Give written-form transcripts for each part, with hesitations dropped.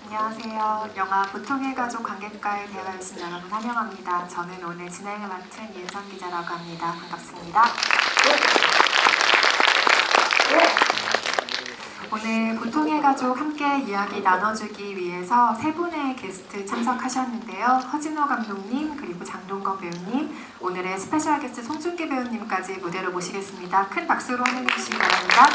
안녕하세요. 영화 보통의 가족 관객과의 대화에 오신 여러분 환영합니다. 저는 오늘 진행을 맡은 윤선 기자라고 합니다. 반갑습니다. 오늘 보통의 가족 함께 이야기 나눠주기 위해서 세 분의 게스트 참석하셨는데요. 허진호 감독님, 그리고 장동건 배우님, 오늘의 스페셜 게스트 송중기 배우님까지 무대로 모시겠습니다. 큰 박수로 환영해 주시기 바랍니다.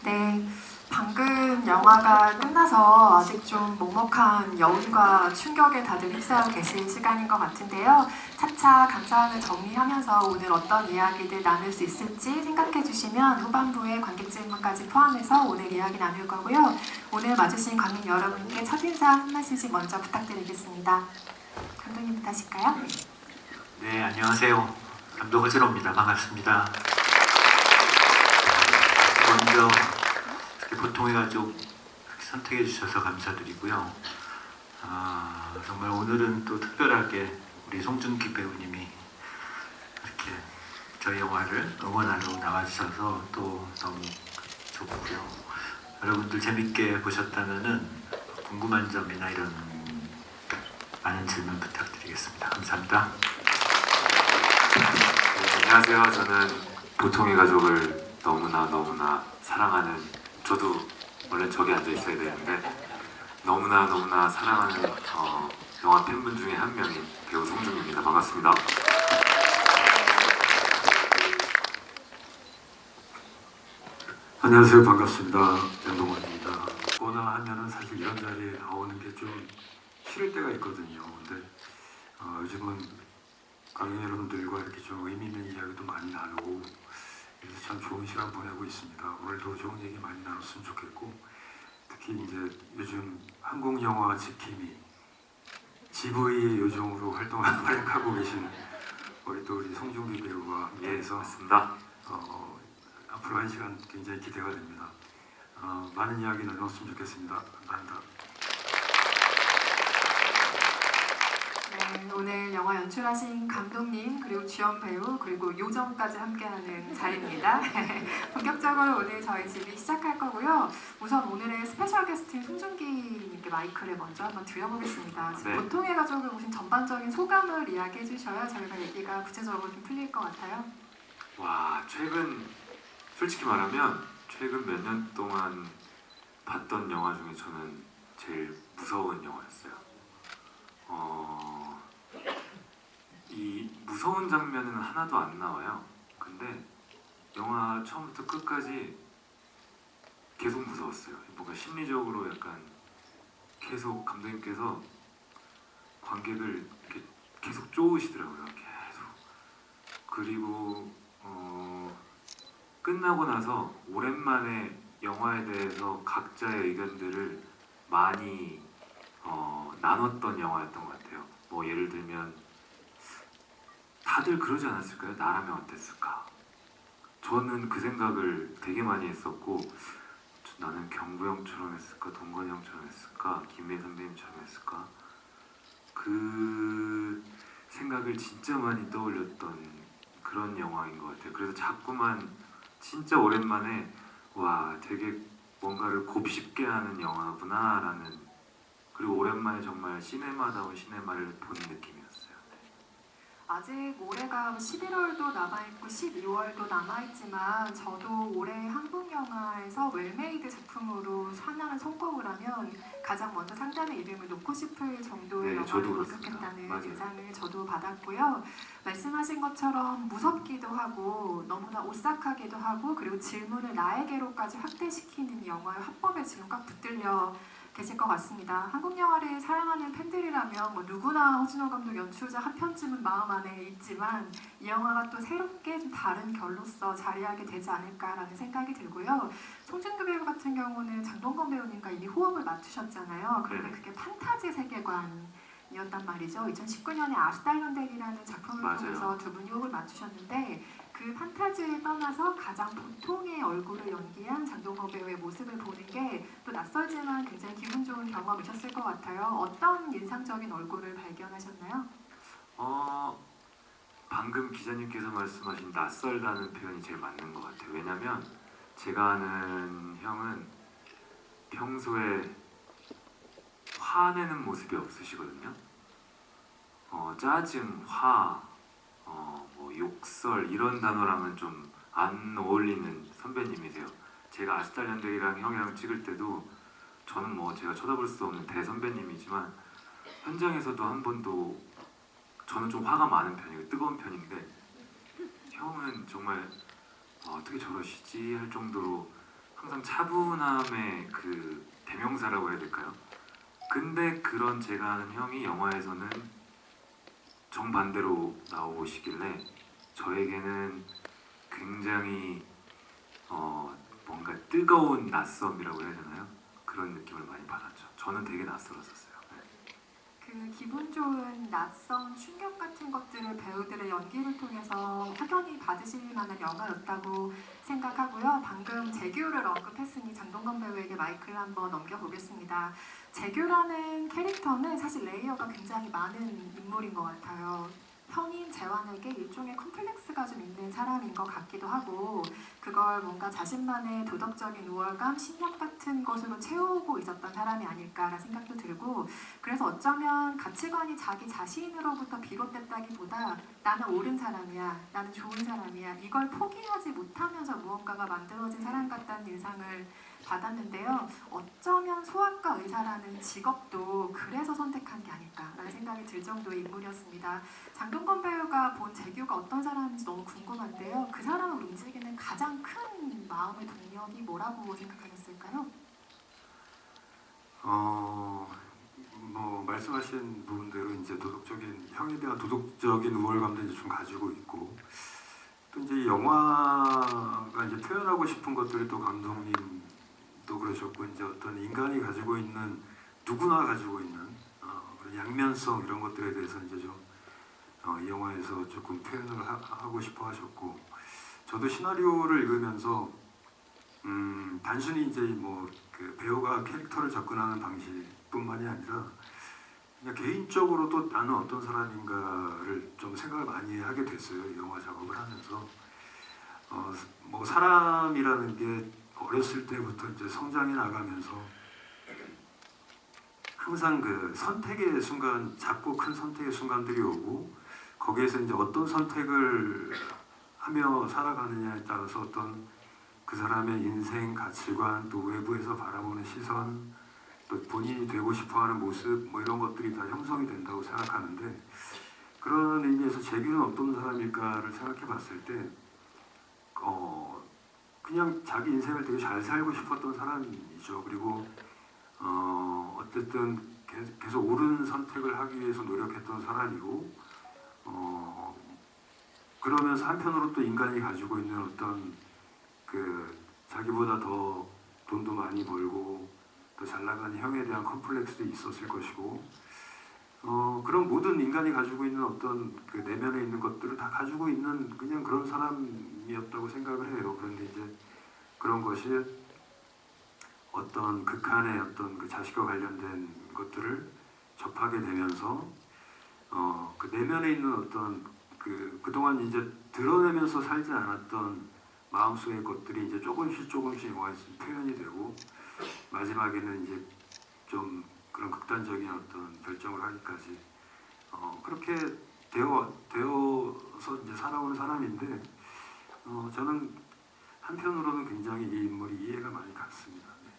네, 방금 영화가 끝나서 아직 좀 먹먹한 여운과 충격에 다들 휩싸여 계실 시간인 것 같은데요. 차차 감상을 정리하면서 오늘 어떤 이야기들 나눌 수 있을지 생각해 주시면 후반부에 관객 질문까지 포함해서 오늘 이야기 나눌 거고요. 오늘 와주신 관객 여러분께 첫인상 한 말씀씩 먼저 부탁드리겠습니다. 감독님부터 하실까요? 네, 안녕하세요. 감독 허진호입니다. 반갑습니다. 먼저 보통의 가족 선택해 주셔서 감사드리고요. 정말 오늘은 또 특별하게 우리 송중기 배우님이 이렇게 저희 영화를 응원하러 나와주셔서 또 너무 좋고요. 여러분들 재밌게 보셨다면은 궁금한 점이나 이런 많은 질문 부탁드리겠습니다. 감사합니다. 네, 안녕하세요. 저는 보통의 가족을 너무나 사랑하는, 저도 원래 저기 앉아 있어야 되는데 너무나 사랑하는 영화 팬분 중에 한 명인 배우 송중기입니다. 반갑습니다. 안녕하세요. 반갑습니다. 장동건입니다. 보거나 하면은 사실 이런 자리에 나오는 게 좀 싫을 때가 있거든요. 근데 요즘은 관객 여러분들과 이렇게 좀 의미 있는 이야기도 많이 나누고 그래서 참 좋은 시간 보내고 있습니다. 오늘도 좋은 얘기 많이 나눴으면 좋겠고 특히 이제 요즘 한국 영화 지킴이 GV 요정으로 활약하고 계신 우리 송중기 배우와 함께해서 맞습니다. 앞으로 한 시간 굉장히 기대가 됩니다. 많은 이야기 나눴으면 좋겠습니다. 감사합니다. 네, 오늘 영화 연출하신 감독님, 그리고 주연 배우, 그리고 요정까지 함께하는 자리입니다. 본격적으로 오늘 저희 질의 시작할 거고요. 우선 오늘의 스페셜 게스트인 송중기님께 마이크를 먼저 한번 드려보겠습니다. 네. 보통의 가족을 보신 전반적인 소감을 이야기해 주셔야 저희가 얘기가 구체적으로 좀 풀릴 것 같아요. 와, 솔직히 말하면 최근 몇 년 동안 봤던 영화 중에 저는 제일 무서운 영화였어요. 이 무서운 장면은 하나도 안 나와요. 근데 영화 처음부터 끝까지 계속 무서웠어요. 뭔가 심리적으로 약간 계속 감독님께서 관객을 이렇게 계속 쪼으시더라고요. 계속. 그리고 끝나고 나서 오랜만에 영화에 대해서 각자의 의견들을 많이 나눴던 영화였던 것 같아요. 뭐 예를 들면 다들 그러지 않았을까요? 나라면 어땠을까? 저는 그 생각을 되게 많이 했었고 나는 경부 형처럼 했을까? 동건이 형처럼 했을까? 김미애 선배님처럼 했을까? 그 생각을 진짜 많이 떠올렸던 그런 영화인 것 같아요. 그래서 자꾸만 진짜 오랜만에 와 되게 뭔가를 곱씹게 하는 영화구나 라는, 그리고 오랜만에 정말 시네마다운 시네마를 본 느낌이었어요. 아직 올해가 11월도 남아있고 12월도 남아있지만 저도 올해 한국 영화에서 웰메이드 작품으로 하나를 선곡을 하면 가장 먼저 상단의 이름을 놓고 싶을 정도의 네, 저도 영화를 그렇습니다. 선택했다는 맞아요. 인상을 저도 받았고요. 말씀하신 것처럼 무섭기도 하고 너무나 오싹하기도 하고 그리고 질문을 나에게로까지 확대시키는 영화의 화법에 지금 꽉 붙들려 계실 것 같습니다. 한국 영화를 사랑하는 팬들이라면 뭐 누구나 허진호 감독 연출자 한 편쯤은 마음 안에 있지만 이 영화가 또 새롭게 좀 다른 결로서 자리하게 되지 않을까라는 생각이 들고요. 송중기 배우 같은 경우는 장동건 배우님과 이미 호흡을 맞추셨잖아요. 그런데 네. 그게 판타지 세계관이었단 말이죠. 2019년에 아스달란덱이라는 작품을 맞아요. 통해서 두 분이 호흡을 맞추셨는데 그 판타지를 떠나서 가장 보통의 얼굴을 연기한 장동건 배우의 모습을 보는 게 또 낯설지만 굉장히 기분 좋은 경험이셨을 것 같아요. 어떤 인상적인 얼굴을 발견하셨나요? 방금 기자님께서 말씀하신 낯설다는 표현이 제일 맞는 것 같아요. 왜냐면 제가 아는 형은 평소에 화내는 모습이 없으시거든요. 짜증, 화, 뭐 욕설 이런 단어랑은 좀 안 어울리는 선배님이세요. 제가 아스탈란드랑 형이랑 찍을 때도 저는 뭐 제가 쳐다볼 수 없는 대선배님이지만 현장에서도 한 번도 저는 좀 화가 많은 편이고 뜨거운 편인데 형은 정말 어떻게 저러시지 할 정도로 항상 차분함의 그 대명사라고 해야 될까요? 근데 그런 제가 아는 형이 영화에서는 정반대로 나오시길래 저에게는 굉장히 뭔가 뜨거운 낯섦이라고 해야 되나요? 그런 느낌을 많이 받았죠. 저는 되게 낯설었었어요. 그 기분 좋은 낯선 충격 같은 것들을 배우들의 연기를 통해서 확연히 받으실 만한 영화였다고 생각하고요. 방금 재규를 언급했으니 장동건 배우에게 마이크를 한번 넘겨보겠습니다. 재규라는 캐릭터는 사실 레이어가 굉장히 많은 인물인 것 같아요. 형인 재환에게 일종의 컴플렉스가 좀 있는 사람인 것 같기도 하고 그걸 뭔가 자신만의 도덕적인 우월감, 신념 같은 것으로 채우고 있었던 사람이 아닐까라는 생각도 들고 그래서 어쩌면 가치관이 자기 자신으로부터 비롯됐다기보다 나는 옳은 사람이야, 나는 좋은 사람이야 이걸 포기하지 못하면서 무언가가 만들어진 사람 같다는 인상을 받았는데요. 어쩌면 소아과 의사라는 직업도 그래서 선택한 게 아닐까라는 생각이 들 정도의 인물이었습니다. 장동건 배우가 본 재규가 어떤 사람인지 너무 궁금한데요. 그 사람을 움직이는 가장 큰 마음의 동력이 뭐라고 생각하셨을까요? 뭐 말씀하신 부분대로 이제 도덕적인 형에 대한 도덕적인 우월감도 이제 좀 가지고 있고 또 이제 이 영화가 이제 표현하고 싶은 것들이 또 감독님도 그러셨고 이제 어떤 인간이 가지고 있는 누구나 가지고 있는 그런 양면성 이런 것들에 대해서 이제 좀 이 영화에서 조금 표현을 하고 싶어 하셨고 저도 시나리오를 읽으면서 단순히 이제 뭐 그 배우가 캐릭터를 접근하는 방식뿐만이 아니라 그냥 개인적으로도 나는 어떤 사람인가를 좀 생각을 많이 하게 됐어요. 영화 작업을 하면서 뭐 사람이라는 게 어렸을 때부터 이제 성장해 나가면서 항상 그 선택의 순간, 작고 큰 선택의 순간들이 오고 거기에서 이제 어떤 선택을 하며 살아가느냐에 따라서 어떤 그 사람의 인생 가치관 또 외부에서 바라보는 시선 또 본인이 되고 싶어하는 모습 뭐 이런 것들이 다 형성이 된다고 생각하는데 그런 의미에서 재규는 어떤 사람일까를 생각해 봤을 때 그냥 자기 인생을 되게 잘 살고 싶었던 사람이죠. 그리고 어쨌든 계속 옳은 선택을 하기 위해서 노력했던 사람이고 그러면서 한편으로 또 인간이 가지고 있는 어떤 그 자기보다 더 돈도 많이 벌고 또 잘 나가는 형에 대한 컴플렉스도 있었을 것이고 그런 모든 인간이 가지고 있는 어떤 그 내면에 있는 것들을 다 가지고 있는 그냥 그런 사람이었다고 생각을 해요. 그런데 이제 그런 것이 어떤 극한의 어떤 그 자식과 관련된 것들을 접하게 되면서 그 내면에 있는 어떤 그동안 이제 드러내면서 살지 않았던 마음속의 것들이 이제 조금씩 영화에서 표현이 되고 마지막에는 이제 좀 그런 극단적인 어떤 결정을 하기까지 그렇게 되어서 이제 살아온 사람인데 저는 한편으로는 굉장히 이 인물이 이해가 많이 갔습니다. 네.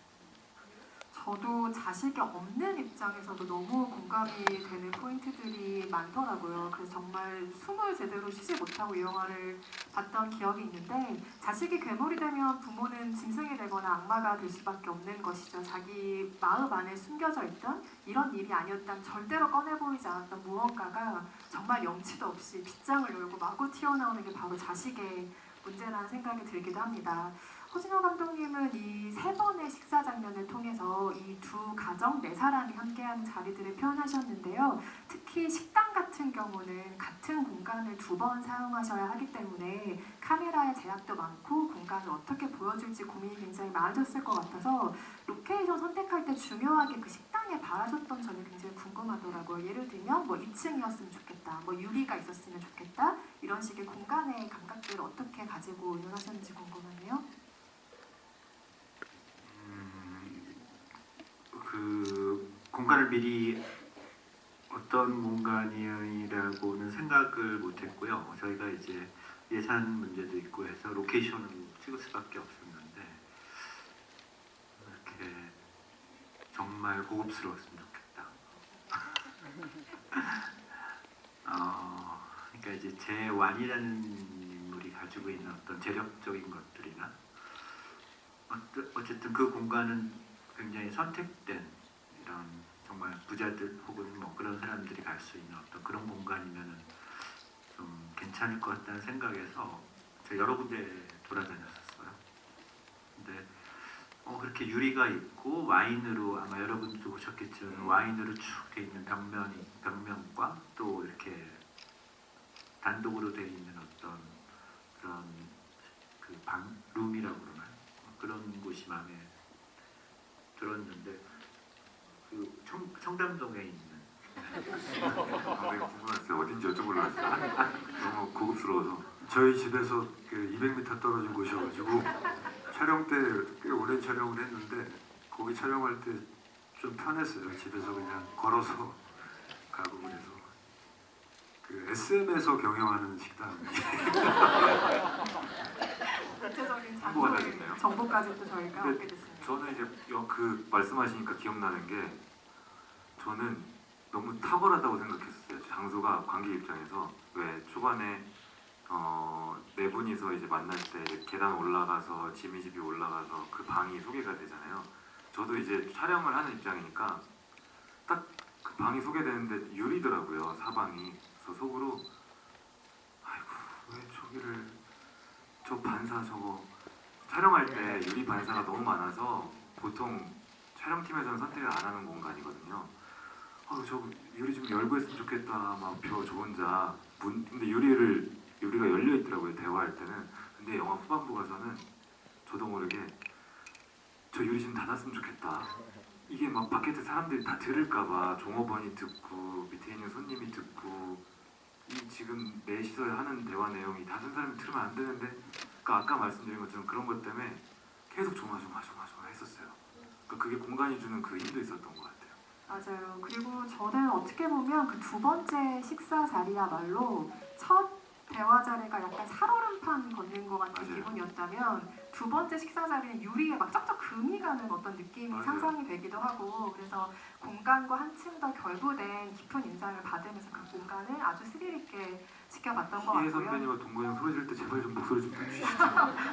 저도 자식이 없는 입장에서도 너무 공감이 되는 포인트들이 많더라고요. 그래서 정말 숨을 제대로 쉬지 못하고 이 영화를 봤던 기억이 있는데, 자식이 괴물이 되면 부모는 짐승이 되거나 악마가 될 수밖에 없는 것이죠. 자기 마음 안에 숨겨져 있던 이런 일이 아니었다면 절대로 꺼내 보이지 않았던 무언가가 정말 영치도 없이 빗장을 열고 마구 튀어나오는 게 바로 자식의 문제라는 생각이 들기도 합니다. 허진호 감독님은 이 3번의 식사 장면을 통해서 이 두 가정, 4사람이 함께하는 자리들을 표현하셨는데요. 특히 식당 같은 경우는 같은 공간을 2번 사용하셔야 하기 때문에 카메라의 제약도 많고 공간을 어떻게 보여줄지 고민이 굉장히 많으셨을 것 같아서 로케이션 선택할 때 중요하게 그 식당에 바라셨던 점이 굉장히 궁금하더라고요. 예를 들면 뭐 2층이었으면 좋겠다, 뭐 유리가 있었으면 좋겠다, 이런 식의 공간의 감각들을 어떻게 가지고 의논하셨는지 궁금하네요. 그 공간을 미리 어떤 공간이라고는 생각을 못했고요. 저희가 이제 예산 문제도 있고 해서 로케이션을 찍을 수밖에 없었는데 이렇게 정말 고급스러웠으면 좋겠다. 그러니까 이제 제완이라는 인물이 가지고 있는 어떤 재력적인 것들이나 어쨌든 그 공간은 굉장히 선택된 이런 정말 부자들 혹은 뭐 그런 사람들이 갈 수 있는 어떤 그런 공간이면은 좀 괜찮을 것 같다는 생각에서 제가 여러 군데 돌아다녔었어요. 근데 그렇게 유리가 있고 와인으로, 아마 여러분도 보셨겠지만 와인으로 쭉 돼 있는 벽면과 또 이렇게 단독으로 돼 있는 어떤 그런 그 룸이라고 그러나요? 그런 곳이 마음에 들었는데 그 청담동에 있는 굉장히 궁금했어요. 어딘지 여쭤보려고 했어요. 너무 고급스러워서. 저희 집에서 200m 떨어진 곳이어가지고 촬영 때 꽤 오랜 촬영을 했는데 거기 촬영할 때 좀 편했어요. 집에서 그냥 걸어서 가고 그래서 그 SM에서 경영하는 식당. 구체적인 홍보가 장소의 되겠네요. 정보까지 또 저희가 근데 얻게 됐습니다. 저는 이제 그 말씀하시니까 기억나는 게, 저는 너무 탁월하다고 생각했었어요. 장소가 관객 입장에서. 왜 초반에 네 분이서 이제 만날 때 계단 올라가서 지미 집이 올라가서 그 방이 소개가 되잖아요. 저도 이제 촬영을 하는 입장이니까 딱 그 방이 소개되는데 유리더라고요, 사방이. 그래서 속으로 아이고, 왜 저기를, 저 반사 저거 촬영할 때 유리 반사가 너무 많아서 보통 촬영팀에서는 선택을 안 하는 공간이거든요. 저 유리 좀 열고 했으면 좋겠다, 막 저 혼자. 근데 유리가 열려 있더라고요, 대화할 때는. 근데 영화 후반부 가서는 저도 모르게 저 유리 좀 닫았으면 좋겠다. 이게 막 밖에 사람들이 다 들을까봐, 종업원이 듣고 밑에 있는 손님이 듣고, 이 지금 넷이서 하는 대화 내용이 다른 사람이 들으면 안 되는데, 그러니까 아까 말씀드린 것처럼 그런 것 때문에 계속 조마조마 했었어요. 그러니까 그게 공간이 주는 그 힘도 있었던 것 같아요. 맞아요. 그리고 저는 어떻게 보면 그 2번째 식사 자리야말로 첫 대화 자리가 약간 살얼음판 걷는 것 같은 맞아요. 기분이었다면, 2번째 식사 자리는 유리에 막 쩍쩍 금이 가는 어떤 느낌이 맞아요. 상상이 되기도 하고, 그래서 공간과 한층 더 결부된 깊은 인상을 받으면서 그 공간을 아주 스릴 있게 지켜봤던 것 이해 같고요. 선배님과 동건이 형 소리 지를 때 제발 좀 목소리 좀 내주시죠.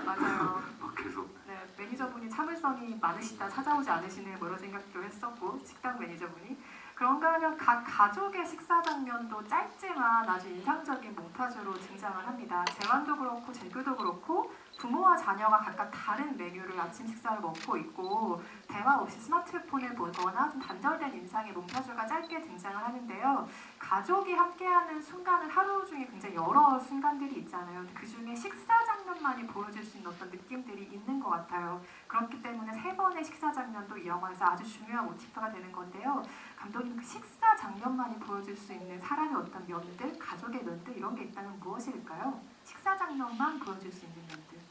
맞아요. 막 계속. 네, 매니저분이 참을성이 많으시다, 찾아오지 않으시네, 뭐 이런 생각도 했었고, 식당 매니저분이. 그런가 하면 각 가족의 식사 장면도 짧지만 아주 인상적인 몽타주로 등장을 합니다. 재환도 그렇고 재규도 그렇고 부모와 자녀가 각각 다른 메뉴를 아침 식사를 먹고 있고, 대화 없이 스마트폰을 보거나 좀 단절된 인상의 몽타주가 짧게 등장을 하는데요. 가족이 함께하는 순간은 하루 중에 굉장히 여러 순간들이 있잖아요. 그 중에 식사 장면만이 보여줄 수 있는 어떤 느낌들이 있는 것 같아요. 그렇기 때문에 3번의 식사 장면도 이 영화에서 아주 중요한 모티프가 되는 건데요. 감독님, 그 식사 장면만이 보여줄 수 있는 사람의 어떤 면들, 가족의 면들, 이런 게 있다면 무엇일까요? 식사 장면만 보여줄 수 있는 면들.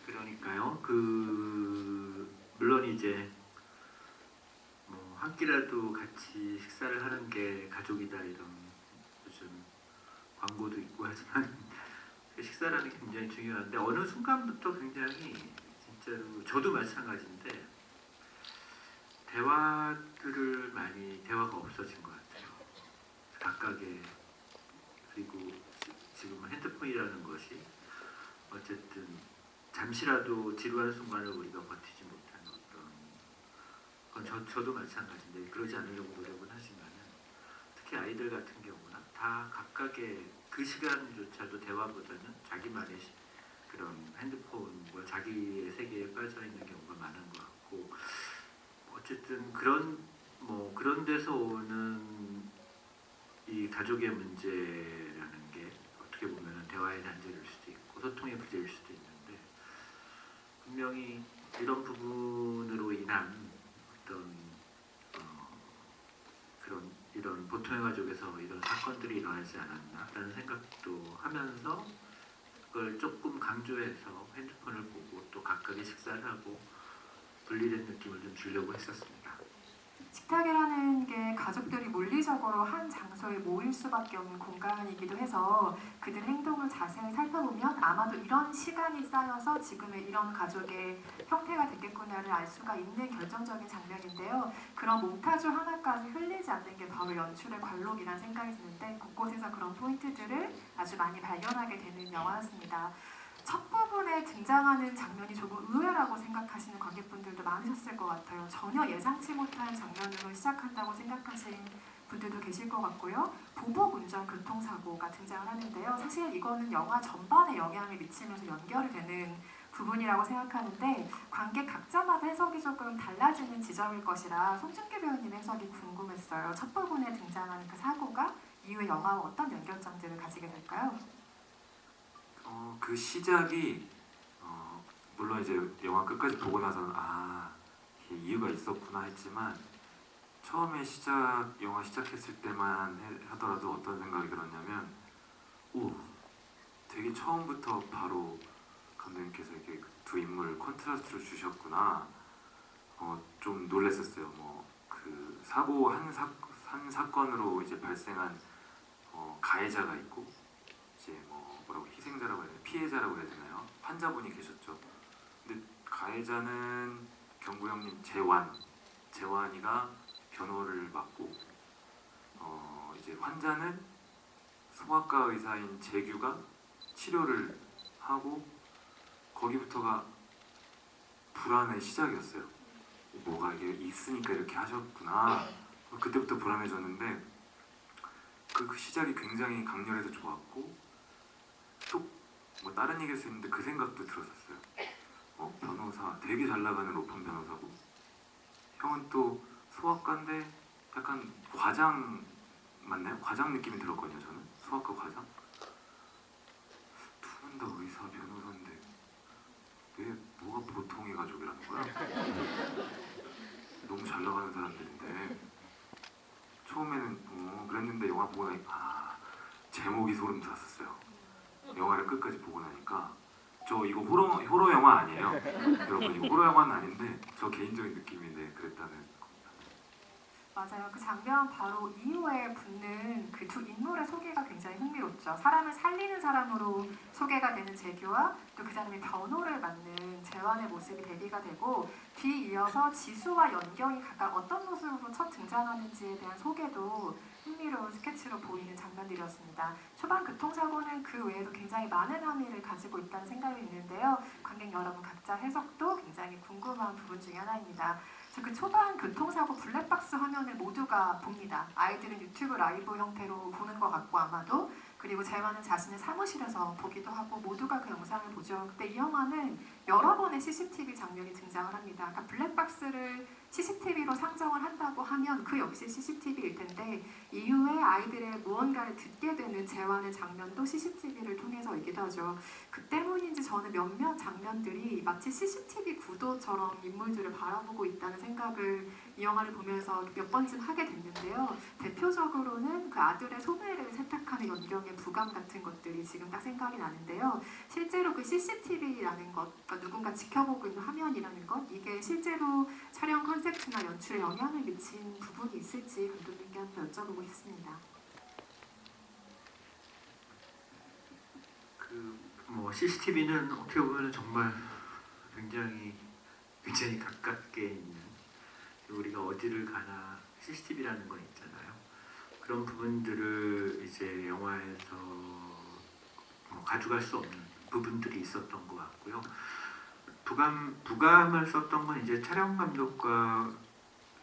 그러니까요. 물론 이제 뭐 한 끼라도 같이 식사를 하는 게 가족이다, 이런 요즘 광고도 있고 하지만 그 식사라는 게 굉장히 중요한데 어느 순간부터 굉장히 진짜로 저도 마찬가지인데 대화가 없어진 것 같아요. 각각의 그리고 지금 핸드폰이라는 것이 어쨌든 잠시라도 지루한 순간을 우리가 버티지 못하는 어떤 저도 마찬가지인데 그러지 않으려고 노력은 하지만은 특히 아이들 같은 경우나 다 각각의 그 시간조차도 대화보다는 자기만의 그런 핸드폰 자기의 세계에 빠져 있는 경우가 많은 것 같고 어쨌든 그런 데서 오는 이 가족의 문제라는 게 어떻게 보면 대화의 단절일 수도 있고 소통의 부재일 수도 있는데 분명히 이런 부분으로 인한 어떤 이런 보통의 가족에서 이런 사건들이 일어나지 않았나라는 생각도 하면서 그걸 조금 강조해서 핸드폰을 보고 또 각각의 식사를 하고 분리된 느낌을 좀 주려고 했었습니다. 식탁이라는 게 가족들이 물리적으로 한 장소에 모일 수밖에 없는 공간이기도 해서 그들 행동을 자세히 살펴보면 아마도 이런 시간이 쌓여서 지금의 이런 가족의 형태가 됐겠구나를 알 수가 있는 결정적인 장면인데요. 그런 몽타주 하나까지 흘리지 않는 게 바로 연출의 관록이라는 생각이 드는데 곳곳에서 그런 포인트들을 아주 많이 발견하게 되는 영화였습니다. 첫 부분에 등장하는 장면이 조금 의외라고 생각하시는 관객분들도 많으셨을 것 같아요. 전혀 예상치 못한 장면으로 시작한다고 생각하신 분들도 계실 것 같고요. 보복 운전 교통사고가 등장을 하는데요. 사실 이거는 영화 전반에 영향을 미치면서 연결이 되는 부분이라고 생각하는데 관객 각자마다 해석이 조금 달라지는 지점일 것이라 송중기 배우님의 해석이 궁금했어요. 첫 부분에 등장하는 그 사고가 이후의 영화와 어떤 연결점들을 가지게 될까요? 그 시작이 물론 이제 영화 끝까지 보고 나서는 이게 이유가 있었구나 했지만 처음에 영화 시작했을 때만 하더라도 어떤 생각이 들었냐면 되게 처음부터 바로 감독님께서 이렇게 두 인물 컨트라스트를 주셨구나. 좀 놀랐었어요. 그 사고 한 사건으로 이제 발생한 가해자가 있고 이제 뭐라고 희생자라고 해야 되나 피해자라고 해야 되나요? 환자분이 계셨죠. 근데 가해자는 경구 형님 재환이가 변호를 맡고 이제 환자는 소아과 의사인 재규가 치료를 하고 거기부터가 불안의 시작이었어요. 뭐가 이게 있으니까 이렇게 하셨구나. 그때부터 불안해졌는데 그 시작이 굉장히 강렬해서 좋았고 또 뭐 다른 얘기일 수 있는데 그 생각도 들었었어요. 변호사 되게 잘 나가는 로펌 변호사고 형은 또 소아과인데 약간 과장 맞나요? 과장 느낌이 들었거든요. 저는 소아과 과장. 두 분 다 의사 변호사인데 왜 뭐가 보통의 가족이라는 거야? 너무 잘 나가는 사람들인데 처음에는 그랬는데 영화 보고 나니까 제목이 소름 돋았어요. 영화를 끝까지 보고 나니까 저 이거 호러 영화 아니에요. 여러분 이거 호러 영화는 아닌데 저 개인적인 느낌인데 그랬다는 겁니다. 맞아요. 그 장면 바로 이후에 붙는 그 두 인물의 소개가 굉장히 흥미롭죠. 사람을 살리는 사람으로 소개가 되는 재규와 또 그 사람의 변호를 맡는 재환의 모습이 대비가 되고 뒤이어서 지수와 연경이 각각 어떤 모습으로 첫 등장하는지에 대한 소개도 흥미로운 스케치로 보이는 장면들이었습니다. 초반 교통사고는 그 외에도 굉장히 많은 함의를 가지고 있다는 생각이 있는데요. 관객 여러분 각자 해석도 굉장히 궁금한 부분 중에 하나입니다. 그 초반 교통사고 블랙박스 화면을 모두가 봅니다. 아이들은 유튜브 라이브 형태로 보는 것 같고 아마도 그리고 재환은 자신의 사무실에서 보기도 하고 모두가 그 영상을 보죠. 근데 이 영화는 여러 번의 CCTV 장면이 등장을 합니다. 그러니까 블랙박스를 CCTV로 상정을 한다고 하면 그 역시 CCTV일 텐데 이후에 아이들의 무언가를 듣게 되는 재환의 장면도 CCTV를 통해서이기도 하죠. 그 때문인지 저는 몇몇 장면들이 마치 CCTV 구도처럼 인물들을 바라보고 있다는 생각을 이 영화를 보면서 몇 번쯤 하게 됐는데요. 대표적으로는 그 아들의 소매를 세탁하는 연경의 부감 같은 것들이 지금 딱 생각이 나는데요. 실제로 그 CCTV라는 것, 그러니까 누군가 지켜보고 있는 화면이라는 것, 이게 실제로 촬영 컨셉트나 연출에 영향을 미친 부분이 있을지 감독님께 한번 여쭤보고 싶습니다. 그 CCTV는 어떻게 보면 정말 굉장히 가깝게 있는, 우리가 어디를 가나 CCTV라는 건 있잖아요. 그런 부분들을 이제 영화에서 가져갈 수 없는 부분들이 있었던 것 같고요. 부감을 썼던 건 이제 촬영 감독과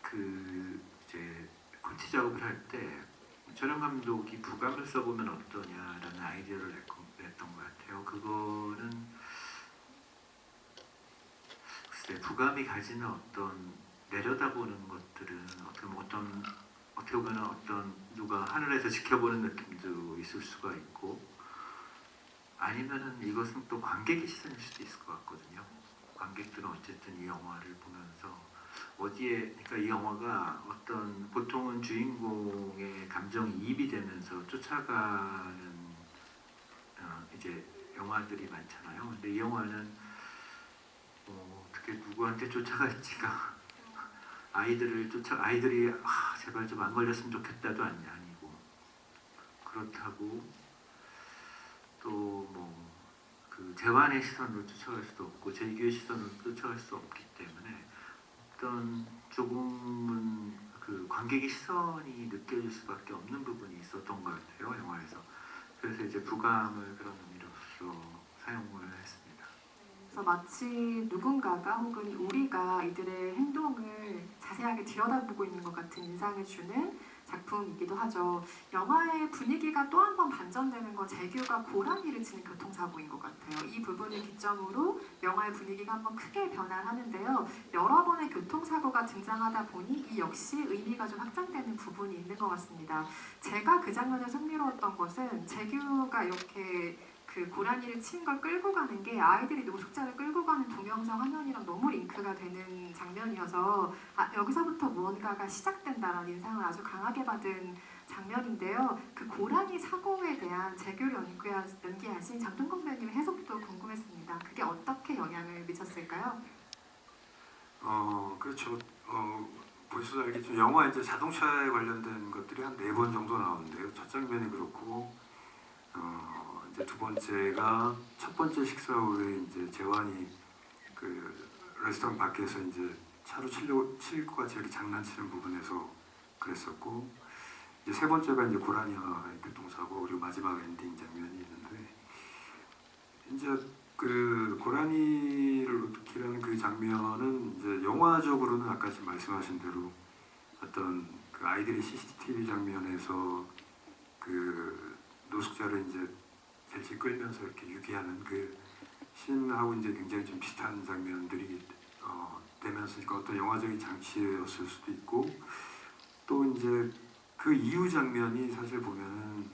그 이제 콘티 작업을 할 때 촬영 감독이 부감을 써보면 어떠냐라는 아이디어를 냈던 것 같아요. 그거는 글쎄, 부감이 가지는 어떤 내려다보는 것들은 어떻게 보면 어떤 누가 하늘에서 지켜보는 느낌도 있을 수가 있고, 아니면은 이것은 또 관객의 시선일 수도 있을 것 같거든요. 관객들은 어쨌든 이 영화를 보면서 그러니까 이 영화가 어떤 보통은 주인공의 감정이 이입이 되면서 쫓아가는 이제 영화들이 많잖아요. 근데 이 영화는 어떻게 누구한테 쫓아갈지가 아이들이 제발 좀 안 걸렸으면 좋겠다도 아니고, 그렇다고 또 그 재환의 시선으로 쫓아갈 수도 없고 재규의 시선으로 쫓아갈 수 없기 때문에 어떤 조금은 그 관객의 시선이 느껴질 수밖에 없는 부분이 있었던 것 같아요, 영화에서. 그래서 이제 부감을 그런 의미로서 사용을 했습니다. 그래서 마치 누군가가 혹은 우리가 이들의 행동을 자세하게 들여다보고 있는 것 같은 인상을 주는 작품이기도 하죠. 영화의 분위기가 또 한 번 반전되는 건 재규가 고라니를 치는 교통사고인 것 같아요. 이 부분을 기점으로 영화의 분위기가 한번 크게 변화하는데요. 여러 번의 교통사고가 등장하다 보니 이 역시 의미가 좀 확장되는 부분이 있는 것 같습니다. 제가 그 장면에서 흥미로웠던 것은 재규가 이렇게 그 고라니를 친 걸 끌고 가는 게 아이들이 노숙자를 끌고 가는 동영상 화면이랑 너무 링크가 되는 장면이어서 여기서부터 무언가가 시작된다라는 인상을 아주 강하게 받은 장면인데요. 그 고라니 사고에 대한 재규를 연기하신 장동건 배우님의 해석도 궁금했습니다. 그게 어떻게 영향을 미쳤을까요? 그렇죠. 보셔서 알겠지만 영화 이제 자동차에 관련된 것들이 한 4번 정도 나오는데요. 첫 장면이 그렇고, 이제 두 번째가 첫 번째 식사 후에 이제 재환이 그 레스토랑 밖에서 이제 차로 칠 것 같이 이렇게 장난치는 부분에서 그랬었고, 이제 세 번째가 이제 고라니와의 교통사고, 그리고 마지막 엔딩 장면이 있는데, 이제 그 고라니를 놓기라는 그 장면은 이제 영화적으로는 아까 지금 말씀하신 대로 어떤 그 아이들의 CCTV 장면에서 그 노숙자를 이제 셋이 끌면서 이렇게 유기하는 그 신하고 이제 굉장히 좀 비슷한 장면들이 되면서 그러니까 어떤 영화적인 장치였을 수도 있고, 또 이제 그 이후 장면이 사실 보면은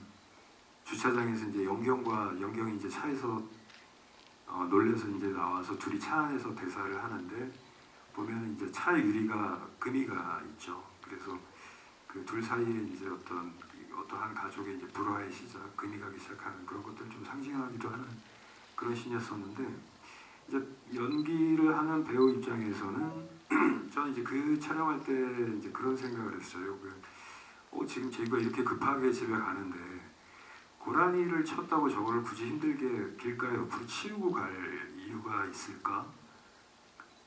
주차장에서 이제 영경이 이제 차에서 놀래서 이제 나와서 둘이 차 안에서 대사를 하는데, 보면은 이제 차 유리가 금이가 있죠. 그래서 그 둘 사이에 이제 어떠한 가족의 이제 불화의 시작, 금이 가기 시작하는 그런 것들을 좀 상징하기도 하는 그런 신이었었는데, 이제 연기를 하는 배우 입장에서는 저는 이제 그 촬영할 때 이제 그런 생각을 했어요. 지금 저희가 이렇게 급하게 집에 가는데 고라니를 쳤다고 저걸 굳이 힘들게 길가에 옆으로 치우고 갈 이유가 있을까?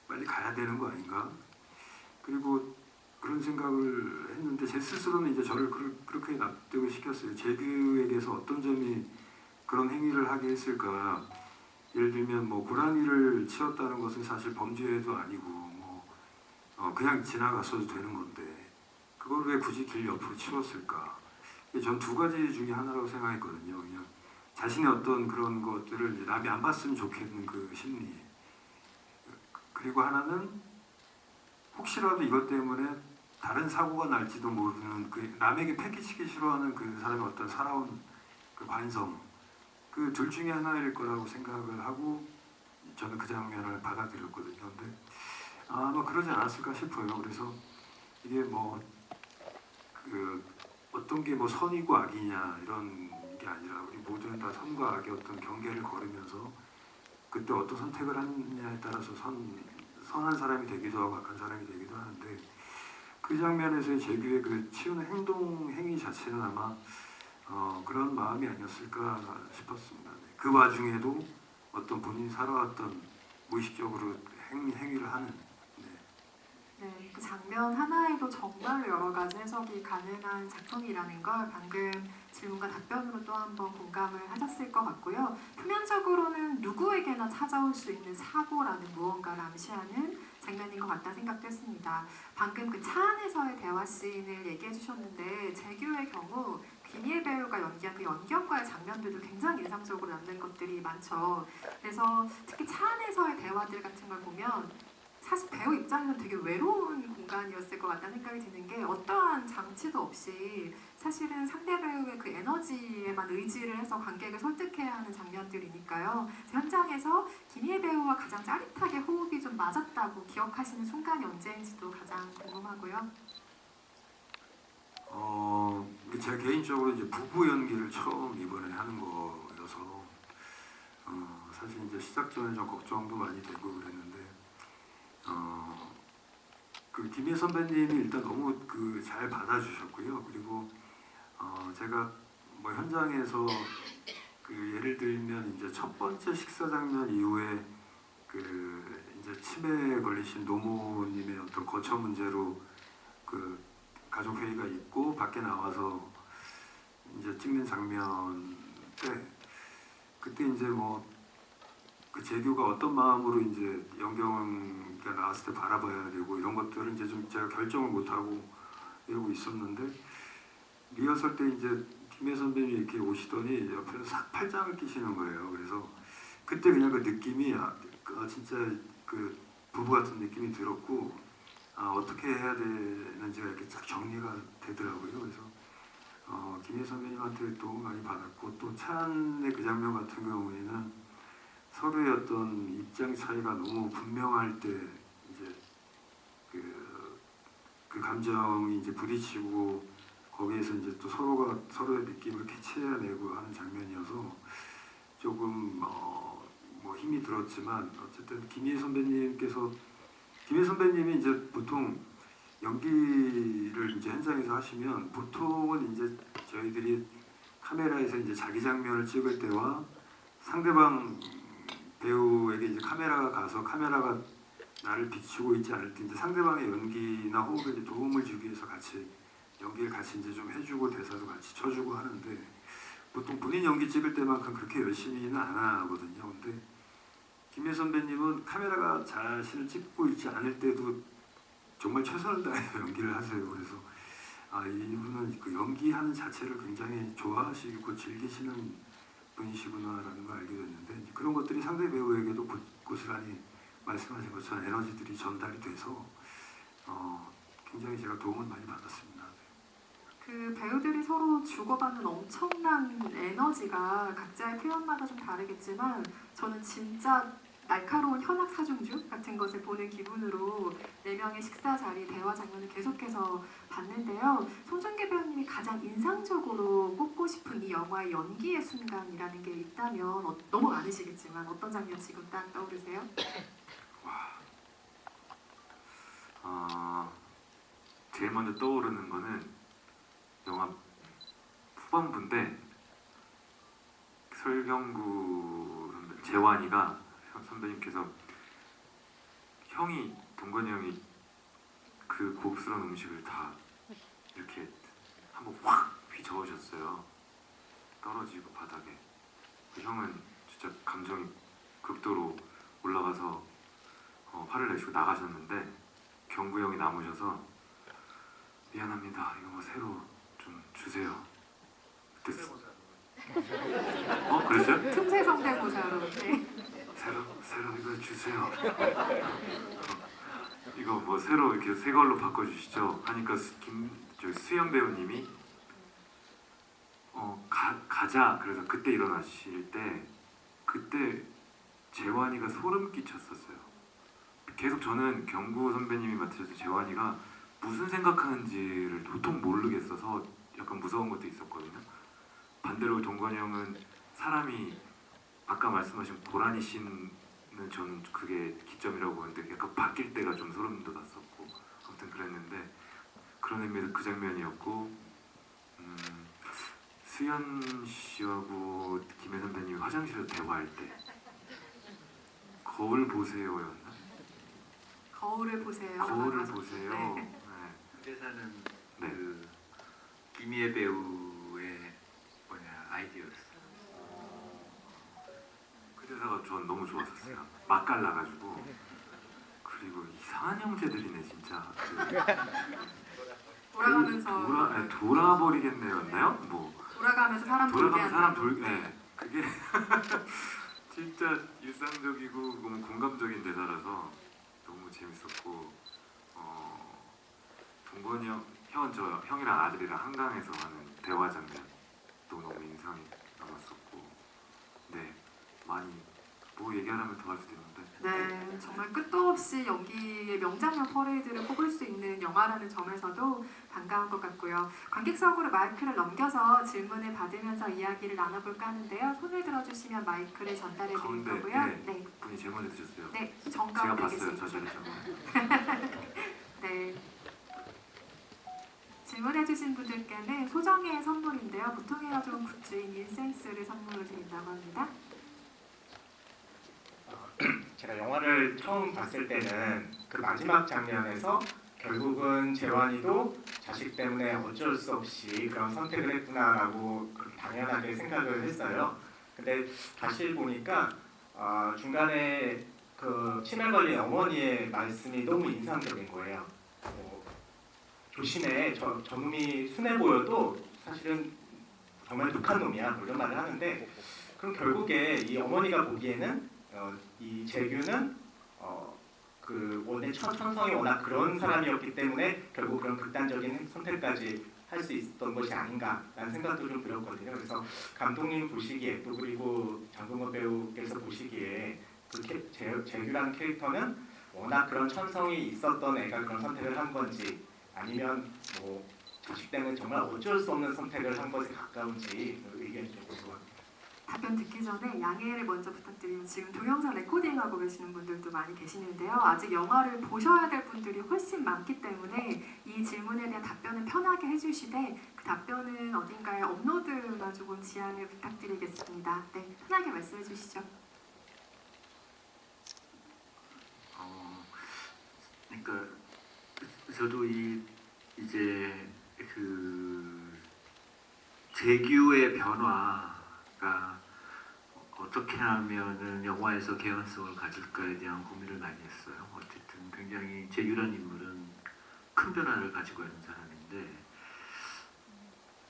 빨리 가야 되는 거 아닌가? 그리고 그런 생각을 했는데 제 스스로는 이제 저를 그렇게 납득을 시켰어요. 재규에게서 어떤 점이 그런 행위를 하게 했을까? 예를 들면 고라니를 치웠다는 것은 사실 범죄도 아니고 그냥 지나갔어도 되는 건데 그걸 왜 굳이 길 옆으로 치웠을까? 전 두 가지 중에 하나라고 생각했거든요. 그냥 자신의 어떤 그런 것들을 이제 남이 안 봤으면 좋겠는 그 심리. 그리고 하나는 혹시라도 이것 때문에 다른 사고가 날지도 모르는 그 남에게 패기치기 싫어하는 그 사람의 어떤 살아온 그 관성, 그 둘 중에 하나일 거라고 생각을 하고 저는 그 장면을 받아들였거든요. 근데 아마 그러지 않았을까 싶어요. 그래서 이게 어떤 게 선이고 악이냐 이런 게 아니라 우리 모두는 다 선과 악의 어떤 경계를 걸으면서 그때 어떤 선택을 하느냐에 따라서 선한 사람이 되기도 하고 악한 사람이 되기도 하는데, 그 장면에서의 재규의 그 치우는 행위 자체는 아마 그런 마음이 아니었을까 싶었습니다. 그 와중에도 어떤 본인이 살아왔던 무의식적으로 행위를 하는 네. 네, 그 장면 하나에도 정말 여러 가지 해석이 가능한 작품이라는 걸 방금 질문과 답변으로 또 한번 공감을 하셨을 것 같고요. 표면적으로는 누구에게나 찾아올 수 있는 사고라는 무언가를 암시하는 장면인 것 같다는 생각도 했습니다. 방금 그 차 안에서의 대화 씬을 얘기해 주셨는데 재규의 경우 김희애 배우가 연기한 그 연기형과의 장면들도 굉장히 인상적으로 남는 것들이 많죠. 그래서 특히 차 안에서의 대화들 같은 걸 보면 사실 배우 입장에서는 되게 외로운 공간이었을 것 같다는 생각이 드는 게 어떠한 장치도 없이 사실은 상대 배우의 그 에너지에만 의지를 해서 관객을 설득해야 하는 장면들이니까요. 현장에서 김희애 배우와 가장 짜릿하게 호흡이 좀 맞았다고 기억하시는 순간이 언제인지도 가장 궁금하고요. 제가 개인적으로 이제 부부 연기를 처음 이번에 하는 거여서 사실 이제 시작 전에 좀 걱정도 많이 되고 그랬는데 그 김희애 선배님이 일단 너무 그 잘 받아주셨고요. 그리고 제가 뭐 현장에서 그 예를 들면 이제 첫 번째 식사 장면 이후에 그 이제 치매에 걸리신 노모님의 어떤 거처 문제로 그 가족 회의가 있고 밖에 나와서 이제 찍는 장면 때 그때 이제 뭐 그 재규가 어떤 마음으로 이제 연경이가 나왔을 때 바라봐야 되고 이런 것들을 이제 좀 제가 결정을 못 하고 이러고 있었는데 리허설 때 이제 김혜 선배님이 이렇게 오시더니 옆에서 싹 팔짱을 끼시는 거예요. 그래서 그때 그냥 그 느낌이 진짜 그 부부 같은 느낌이 들었고 어떻게 해야 되는지가 이렇게 딱 정리가 되더라고요. 그래서 김혜 선배님한테 도움 많이 받았고 또 차안의 그 장면 같은 경우에는 서로의 어떤 입장 차이가 너무 분명할 때 이제 그 감정이 이제 부딪히고 거기에서 이제 또 서로가 서로의 느낌을 캐치해내고 하는 장면이어서 조금 뭐 힘이 들었지만 어쨌든 김희애 선배님이 이제 보통 연기를 이제 현장에서 하시면 보통은 이제 저희들이 카메라에서 이제 자기 장면을 찍을 때와 상대방 배우에게 이제 카메라가 가서 카메라가 나를 비추고 있지 않을 때 이제 상대방의 연기나 호흡에 이제 도움을 주기 위해서 같이 연기를 같이 이제 좀 해주고 대사도 같이 쳐주고 하는데 보통 본인 연기 찍을 때만큼 그렇게 열심히는 안 하거든요. 근데 김혜 선배님은 카메라가 자신을 찍고 있지 않을 때도 정말 최선을 다해 연기를 하세요. 그래서 이분은 그 연기하는 자체를 굉장히 좋아하시고 즐기시는 분이시구나라는 걸 알게 됐는데 이제 그런 것들이 상대 배우에게도 고스란히 말씀하신 것처럼 에너지들이 전달이 돼서 굉장히 제가 도움을 많이 받았습니다. 그 배우들이 서로 주고받는 엄청난 에너지가 각자의 표현마다 좀 다르겠지만 저는 진짜 날카로운 현악 사중주 같은 것을 보는 기분으로 네 명의 식사 자리 대화 장면을 계속해서 봤는데요. 송중기 배우님이 가장 인상적으로 꼽고 싶은 이 영화의 연기의 순간이라는 게 있다면 너무 많으시겠지만 어떤 장면 지금 딱 떠오르세요? 제일 먼저 떠오르는 거는 영화 후반부인데 설경구 재환이가 선배님께서 동건이 형이 그 고급스러운 음식을 다 이렇게 한번 확 휘저으셨어요. 떨어지고 바닥에. 그 형은 진짜 감정이 극도로 올라가서 화를 내시고 나가셨는데 경구 형이 남으셔서 미안합니다. 이거 뭐 새로 좀 주세요. 그때 그랬어요? 틈새 성대모사로 네. 새로 이거 주세요. 이거 뭐 새로 이렇게 새 걸로 바꿔주시죠. 하니까 수영 배우님이 가자. 그래서 그때 일어나실 때 그때 재환이가 소름 끼쳤었어요. 계속 저는 경구 선배님이 맡으셔서 재환이가 무슨 생각하는지를 도통 모르겠어서 약간 무서운 것도 있었거든요. 반대로 동건이 형은 사람이 아까 말씀하신 고라니 씬은 저는 그게 기점이라고 보는데 약간 바뀔 때가 좀 소름 돋았었고 아무튼 그랬는데 그런 의미에서 그 장면이었고 수현 씨하고 김혜 선배님이 화장실에서 대화할 때 거울 보세요였나? 거울을 보세요. 거울을 보세요. 네. 네. 그 대사는 네. 그 김희애 배우의 아이디어였어요. 그 대사가 전 너무 좋았었어요. 맛깔나가지고 그리고 이상한 형제들이네 진짜. 돌아가면서 돌아버리겠네였나요? 뭐 돌아가면서 사람 돌게 돌아가면 사람 한다고. 돌. 네. 그게 진짜 일상적이고 너무 공감적인 대사라서 너무 재밌었고 동건이 형은 저 형이랑 아들이랑 한강에서 하는 대화 장면도 너무 인상이 남았었고 네 많이 뭐 얘기하려면 더 할 수도 있는데 네, 정말 끝도 없이 연기의 명장면 퍼레이드를 꼽을 수 있는 영화라는 점에서도 반가운 것 같고요. 관객석으로 마이크를 넘겨서 질문을 받으면서 이야기를 나눠볼까 하는데요. 손을 들어주시면 마이크를 전달해 드릴 가운데, 거고요. 네. 네, 분이 제일 먼저 드셨어요. 네, 제가 정가운데 봤어요. 계십니다. 저 자리 좀. 네. 질문해주신 분들께는 소정의 선물인데요. 보통 헤어좋은 굿즈인 인센스를 선물로 드린다고 합니다. 제가 영화를 처음 봤을 때는 그 마지막 장면에서 결국은 재환이도 자식 때문에 어쩔 수 없이 그런 선택을 했구나라고 그렇게 당연하게 생각을 했어요. 근데 다시 보니까 중간에 그 치매 걸린 어머니의 말씀이 너무 인상적인 거예요. 조심해, 저놈이 순해 보여도 사실은 정말 독한 놈이야, 뭐 이런 말을 하는데 그럼 결국에 이 어머니가 보기에는 이 재규는 그 원래 천성이 워낙 그런 사람이었기 때문에 결국 그런 극단적인 선택까지 할 수 있었던 것이 아닌가라는 생각도 좀 들었거든요. 그래서 감독님 보시기에 또 그리고 장동건 배우께서 보시기에 그 재규라는 캐릭터는 워낙 그런 천성이 있었던 애가 그런 선택을 한 건지 아니면 뭐 자식 때문에 정말 어쩔 수 없는 선택을 한 것에 가까운지 의견이 좀 궁금합니다. 답변 듣기 전에 양해를 먼저 부탁드리면 지금 동영상 레코딩하고 계시는 분들도 많이 계시는데요. 아직 영화를 보셔야 될 분들이 훨씬 많기 때문에 이 질문에 대한 답변은 편하게 해주시되 그 답변은 어딘가에 업로드만 조금 지양을 부탁드리겠습니다. 네, 편하게 말씀해 주시죠. 그러니까 저도 이제 그 재규의 변화가 어떻게 하면은 영화에서 개연성을 가질까에 대한 고민을 많이 했어요. 어쨌든 굉장히 재규라는 인물은 큰 변화를 가지고 있는 사람인데,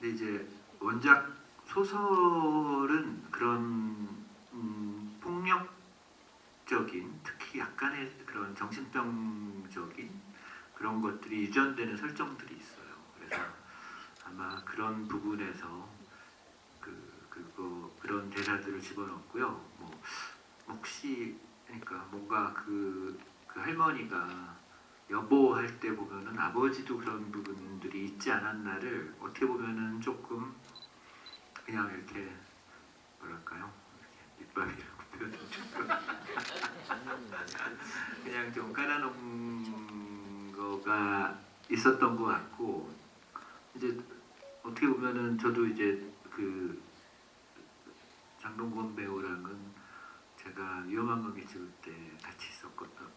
근데 이제 원작 소설은 그런 폭력적인, 특히 약간의 그런 정신병적인 그런 것들이 유전되는 설정들이 있어요. 그래서 아마 그런 부분에서 그런 대사들을 집어넣었고요. 뭐 혹시 그러니까 뭔가 그 할머니가 여보 할 때 보면은 아버지도 그런 부분들이 있지 않았나를 어떻게 보면은 조금 그냥 이렇게 뭐랄까요? 이렇게 밑밥이라고 표현을 조금 그냥 좀 깔아놓은 거가 있었던 것 같고, 이제 어떻게 보면은 저도 이제 그 장동건 배우랑은 제가 위험한 관계 찍을 때 같이 있었거든요.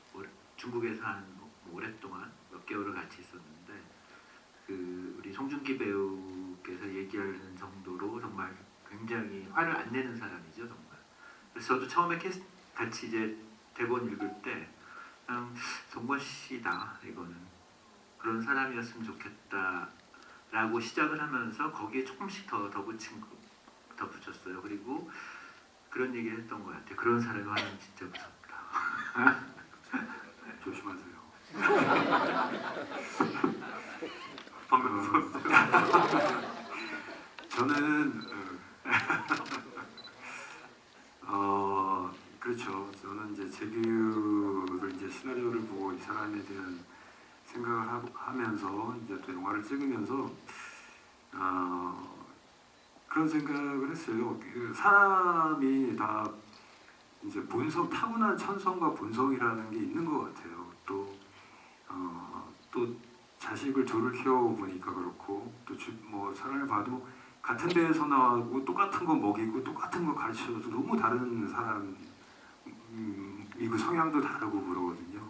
중국에서 한 오랫동안 몇 개월을 같이 있었는데 그 우리 송중기 배우께서 얘기하는 정도로 정말 굉장히 화를 안 내는 사람이죠, 정말. 그래서 저도 처음에 같이 이제 대본 읽을 때 그냥 동건 씨다, 이거는 그런 사람이었으면 좋겠다라고 시작을 하면서 거기에 조금씩 더 덧붙였어요. 그리고 그런 얘기를 했던 것 같아요. 그런 사람이 화는 진짜 무섭다. 조심하세요. 방금 무서웠어요. 저는 그렇죠. 저는 이제 재규를 이제 시나리오를 보고 이 사람에 대한 생각을 하면서 이제 또 영화를 찍으면서 그런 생각을 했어요. 그 사람이 다 이제 타고난 천성과 본성이라는 게 있는 것 같아요. 또 자식을 둘을 키워보니까 그렇고 또 뭐 사람을 봐도 같은 데에서 나오고 똑같은 거 먹이고 똑같은 거 가르쳐줘도 너무 다른 사람이 그리고 성향도 다르고 그러거든요.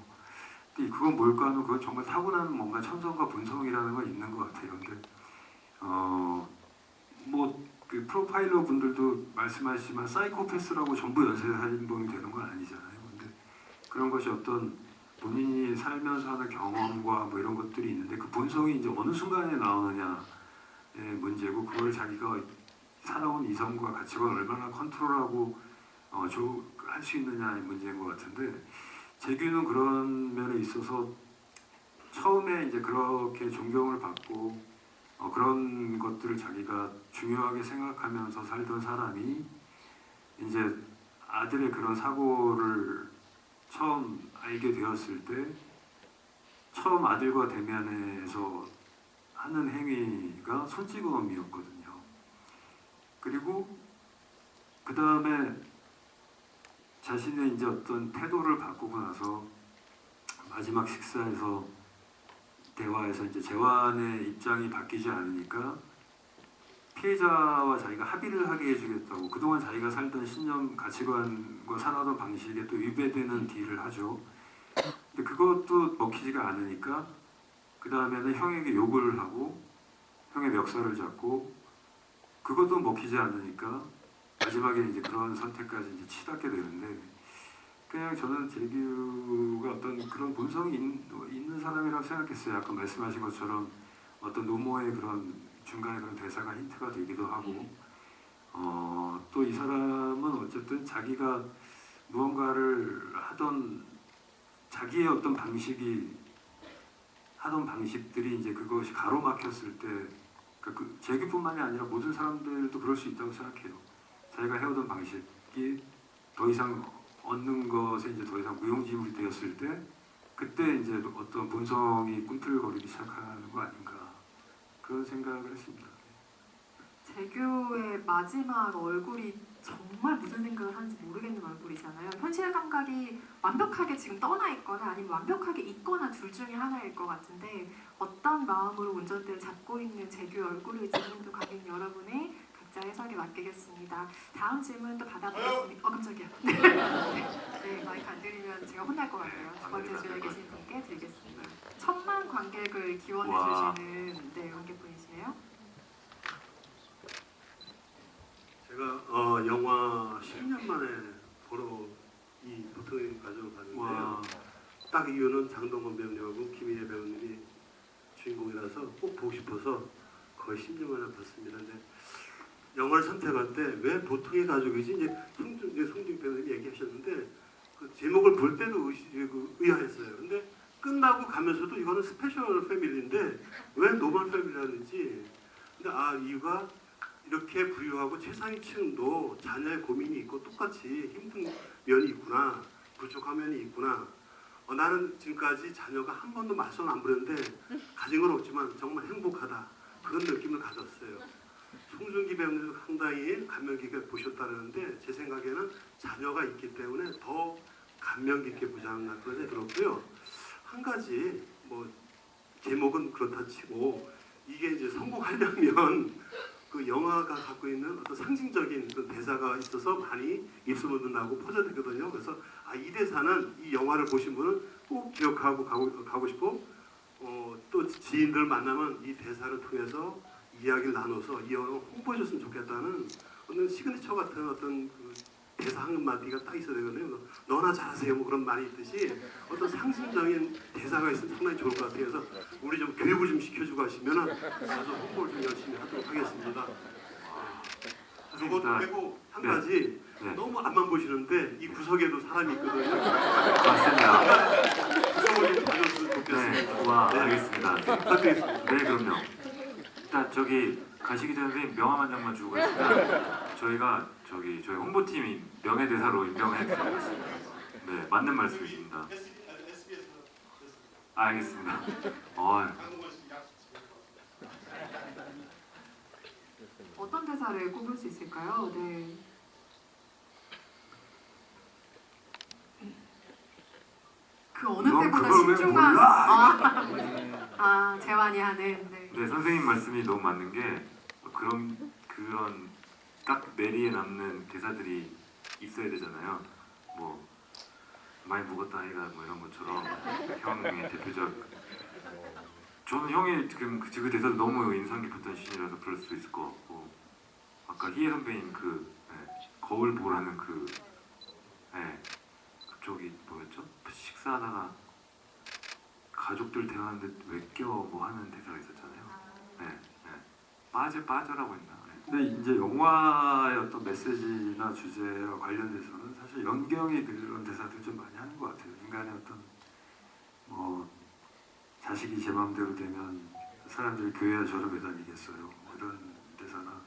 근데 그건 뭘까 하면 그건 정말 타고난 뭔가 천성과 본성이라는 건 있는 것 같아요. 근데 뭐 그 프로파일러 분들도 말씀하시지만 사이코패스라고 전부 연쇄살인범이 되는 건 아니잖아요. 근데 그런 것이 어떤 본인이 살면서 하는 경험과 뭐 이런 것들이 있는데 그 본성이 이제 어느 순간에 나오느냐의 문제고 그걸 자기가 살아온 이성과 가치관을 얼마나 컨트롤하고 할 수 있느냐의 문제인 것 같은데 재규는 그런 면에 있어서 처음에 이제 그렇게 존경을 받고 그런 것들을 자기가 중요하게 생각하면서 살던 사람이 이제 아들의 그런 사고를 처음 알게 되었을 때 처음 아들과 대면해서 하는 행위가 손찌검이었거든요. 그리고 그 다음에 자신의 이제 어떤 태도를 바꾸고 나서 마지막 식사에서 대화에서 이제 재환의 입장이 바뀌지 않으니까 피해자와 자기가 합의를 하게 해주겠다고 그동안 자기가 살던 신념, 가치관과 살아던 방식에 또 위배되는 딜을 하죠. 근데 그것도 먹히지가 않으니까 그 다음에는 형에게 욕을 하고 형의 멱살을 잡고 그것도 먹히지 않으니까 마지막에 이제 그런 선택까지 이제 치닫게 되는데 그냥 저는 재규가 어떤 그런 본성이 있는 사람이라고 생각했어요. 아까 말씀하신 것처럼 어떤 노모의 그런 중간에 그런 대사가 힌트가 되기도 하고 또 이 사람은 어쨌든 자기가 무언가를 하던 자기의 어떤 방식이 하던 방식들이 이제 그것이 가로막혔을 때 그러니까 그 재규뿐만이 아니라 모든 사람들도 그럴 수 있다고 생각해요. 자기가 해오던 방식이 더 이상 얻는 것에 이제 더 이상 무용지물이 되었을 때 그때 이제 어떤 본성이 꿈틀거리기 시작하는 거 아닌가 그런 생각을 했습니다. 재규의 마지막 얼굴이 정말 무슨 생각을 하는지 모르겠는 얼굴이잖아요. 현실 감각이 완벽하게 지금 떠나 있거나 아니면 완벽하게 있거나 둘 중에 하나일 것 같은데 어떤 마음으로 운전대를 잡고 있는 재규의 얼굴일지는 관객 여러분의 각자 해석에 맡기겠습니다. 다음 질문도 받아보겠습니다. 깜짝이야. 네, 마이크 안 드리면 제가 혼날 것 같아요. 두 번째 줄에 계신 분께 드리겠습니다. 1000만 관객을 기원해 주시는 관객분이시네요. 제가 영화 10년 만에 보러 이 보통의 가족을 봤는데요. 딱 이유는 장동건 배우님하고 김희애 배우님이 주인공이라서 꼭 보고 싶어서 거의 10년 만에 봤습니다. 근데 영화를 선택할 때 왜 보통의 가족이지? 이제 송중 배우님이 얘기하셨는데 그 제목을 볼 때도 의아했어요. 근데 끝나고 가면서도 이거는 스페셜 패밀리인데 왜 노멀 패밀리라는지 근데 이유가 이렇게 부유하고 최상위층도 자녀의 고민이 있고 똑같이 힘든 면이 있구나, 부족한 면이 있구나. 나는 지금까지 자녀가 한 번도 말썽 안 부렸는데 가진 건 없지만 정말 행복하다 그런 느낌을 가졌어요. 송중기 배우님도 상당히 감명 깊게 보셨다는데 제 생각에는 자녀가 있기 때문에 더 감명 깊게 보지 않았나 그런 생각이 들었고요. 한 가지 뭐 제목은 그렇다 치고 이게 이제 성공하려면 그 영화가 갖고 있는 어떤 상징적인 그런 대사가 있어서 많이 입소문도 나고 퍼져들거든요. 그래서 이 대사는 이 영화를 보신 분은 꼭 기억하고 가고 싶고 또 지인들 만나면 이 대사를 통해서 이야기를 나눠서 이 영화를 홍보해줬으면 좋겠다는 어떤 시그니처 같은 어떤 그 대사 한마디가 딱 있어야 되거든요. 너나 잘하세요 뭐 그런 말이 있듯이 어떤 상징적인 대사가 있으면 상당히 좋을 것 같아요. 그래서 우리 좀 교육을 좀 시켜주고 하시면은 가서 홍보를 좀 열심히 하도록 하겠습니다. 그것도 빼고 한 가지 너무 앞만 보시는데 이 구석에도 사람이 있거든요. 맞습니다. 구석을 좀 봐줬으면 좋겠습니다. 알겠습니다. 부탁드리겠습니다. 네, 그럼요. 일단 저기 가시기 전에 선생님 명함 한 장만 주고 가시면 저희가 저희 홍보팀이 명예대사로 임명해 드리겠습니다. 네, 맞는 말씀이십니다. 알겠습니다. 어떤 대사를 꼽을 수 있을까요? 네. 그 어느 때보다 신중한 재환이 하는 네, 선생님 말씀이 너무 맞는 게 그런 딱 뇌리에 남는 대사들이 있어야 되잖아요. 뭐 많이 묵었다 아이가 뭐 이런 것처럼 형의 대표작. 저는 형이 지금 그 대사도 너무 인상 깊었던 씬이라서 그럴 수도 있을 것 같고 아까 희애 선배님 거울 보라는 그쪽이 뭐였죠? 식사하다가 가족들 대화하는데 왜 껴 뭐 하는 대사가 있었잖아요. 빠져라고 했나? 근데 이제 영화의 어떤 메시지나 주제와 관련돼서는 사실 연경이 그런 대사들 좀 많이 하는 것 같아요. 인간의 어떤 뭐 자식이 제 마음대로 되면 사람들이 교회야 저를 왜 다니겠어요? 뭐 이런 대사나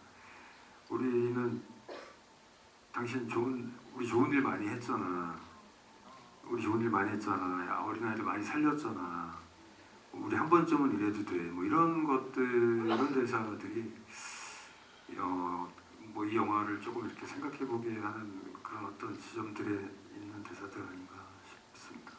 우리는 당신 우리 좋은 일 많이 했잖아. 우리 좋은 일 많이 했잖아. 야, 어린아이들 많이 살렸잖아. 우리 한 번쯤은 이래도 돼. 뭐 이런 것들, 이런 대사들이 뭐 이 영화를 조금 이렇게 생각해보게 하는 그런 어떤 지점들에 있는 대사들 아닌가 싶습니다.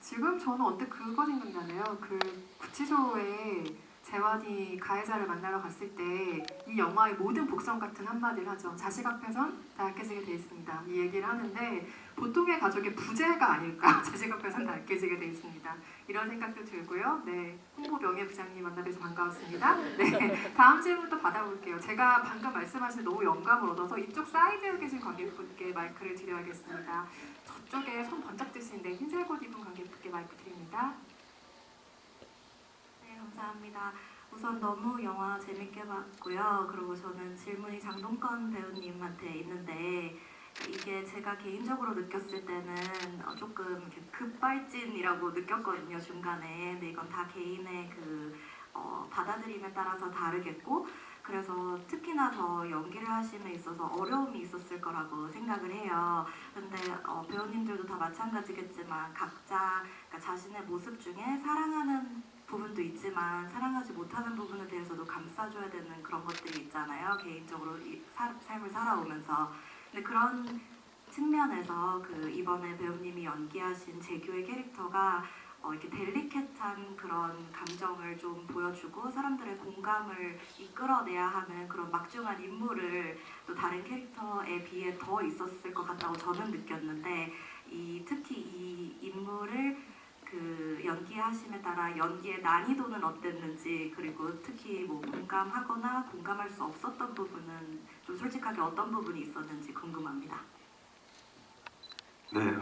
지금 저는 언뜻 그거 생각나네요. 그 구치소에 재환이 가해자를 만나러 갔을 때 이 영화의 모든 복선 같은 한마디를 하죠. 자식 앞에선 다 약해지게 돼 있습니다. 이 얘기를 하는데 보통의 가족의 부재가 아닐까. 자식 앞에선 다 약해지게 돼 있습니다. 이런 생각도 들고요. 네, 홍보 명예부장님 만나뵈서 반가웠습니다. 네, 다음 질문도 받아볼게요. 제가 방금 말씀하신 너무 영감을 얻어서 이쪽 사이드에 계신 관객분께 마이크를 드려야겠습니다. 저쪽에 손 번쩍 드시는데 흰색 옷 입은 관객분께 마이크 드립니다. 네, 감사합니다. 우선 너무 영화 재밌게 봤고요. 그리고 저는 질문이 장동건 배우님한테 있는데 이게 제가 개인적으로 느꼈을 때는 조금 이렇게 급발진이라고 느꼈거든요, 중간에. 근데 이건 다 개인의 받아들임에 따라서 다르겠고 그래서 특히나 더 연기를 하심에 있어서 어려움이 있었을 거라고 생각을 해요. 근데 배우님들도 다 마찬가지겠지만 각자 그러니까 자신의 모습 중에 사랑하는 부분도 있지만 사랑하지 못하는 부분에 대해서도 감싸줘야 되는 그런 것들이 있잖아요. 개인적으로 삶을 살아오면서. 근데 그런 측면에서 이번에 배우님이 연기하신 재규의 캐릭터가 이렇게 델리케트한 그런 감정을 좀 보여주고 사람들의 공감을 이끌어내야 하는 그런 막중한 임무를 또 다른 캐릭터에 비해 더 있었을 것 같다고 저는 느꼈는데 특히 이 임무를 연기하심에 따라 연기의 난이도는 어땠는지 그리고 특히 뭐 공감하거나 공감할 수 없었던 부분은 좀 솔직하게 어떤 부분이 있었는지 궁금합니다. 네,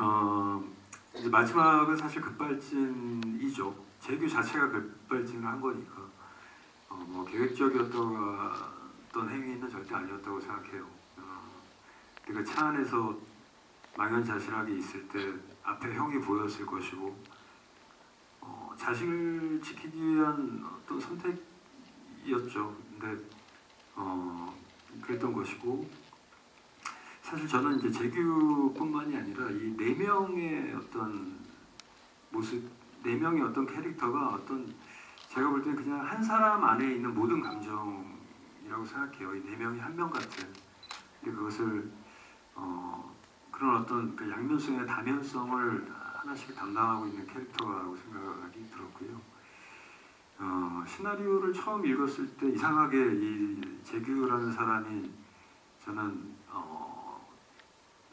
이제 마지막은 사실 급발진이죠. 재규 자체가 급발진을 한 거니까 뭐 계획적이었던 행위는 절대 아니었다고 생각해요. 그러니까 차 안에서 망연자실하게 있을 때 앞에 형이 보였을 것이고 자식을 지키기 위한 어떤 선택이었죠. 근데 그랬던 것이고 사실 저는 이제 재규뿐만이 아니라 이 네 명의 어떤 모습, 네 명의 어떤 캐릭터가 제가 볼 때는 그냥 한 사람 안에 있는 모든 감정이라고 생각해요. 이 네 명이 한 명 같은. 근데 그것을 그런 어떤 그 양면성의 다면성을 하나씩 담당하고 있는 캐릭터라고 생각이 들었고요. 시나리오를 처음 읽었을 때 이상하게 이 재규라는 사람이 저는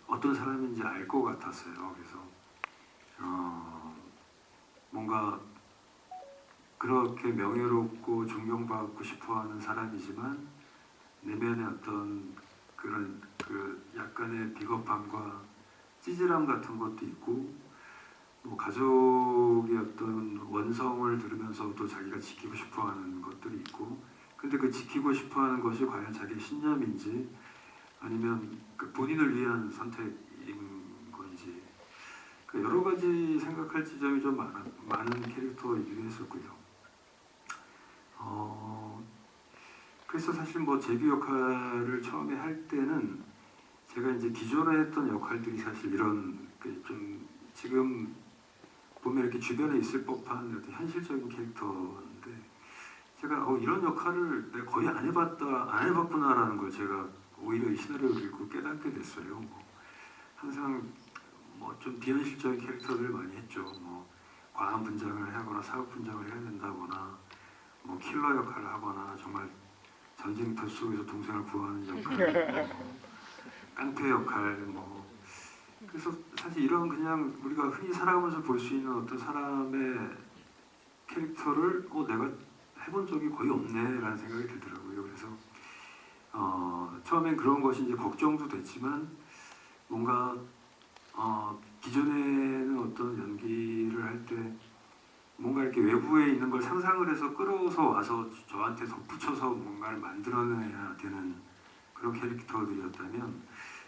어떤 사람인지 알 것 같았어요. 그래서 뭔가 그렇게 명예롭고 존경받고 싶어하는 사람이지만 내면의 어떤 그런 약간의 비겁함과 찌질함 같은 것도 있고 뭐 가족의 어떤 원성을 들으면서도 자기가 지키고 싶어하는 것들이 있고 근데 그 지키고 싶어하는 것이 과연 자기의 신념인지 아니면 본인을 위한 선택인 건지 여러 가지 생각할 지점이 좀 많은 캐릭터이기도 했었고요. 그래서 사실 뭐 재규 역할을 처음에 할 때는 제가 이제 기존에 했던 역할들이 사실 이런 좀 지금 보면 이렇게 주변에 있을 법한 어떤 현실적인 캐릭터인데 제가 이런 역할을 내가 거의 안 해봤구나라는 걸 제가 오히려 이 시나리오를 읽고 깨닫게 됐어요. 뭐 항상 뭐 좀 비현실적인 캐릭터들을 많이 했죠. 뭐 과한 분장을 하거나 사업 분장을 해야 된다거나 뭐 킬러 역할을 하거나 정말 전쟁터 속에서 동생을 구하는 역할, 깡패 역할, 뭐 그래서 사실 이런 그냥 우리가 흔히 살아가면서 볼 수 있는 어떤 사람의 캐릭터를 내가 해본 적이 거의 없네라는 생각이 들더라고요. 그래서 처음엔 그런 것이 이제 걱정도 됐지만 뭔가 기존에는 어떤 연기를 할 때 뭔가 이렇게 외부에 있는 걸 상상을 해서 끌어서 와서 저한테 덧붙여서 뭔가를 만들어내야 되는 그런 캐릭터들이었다면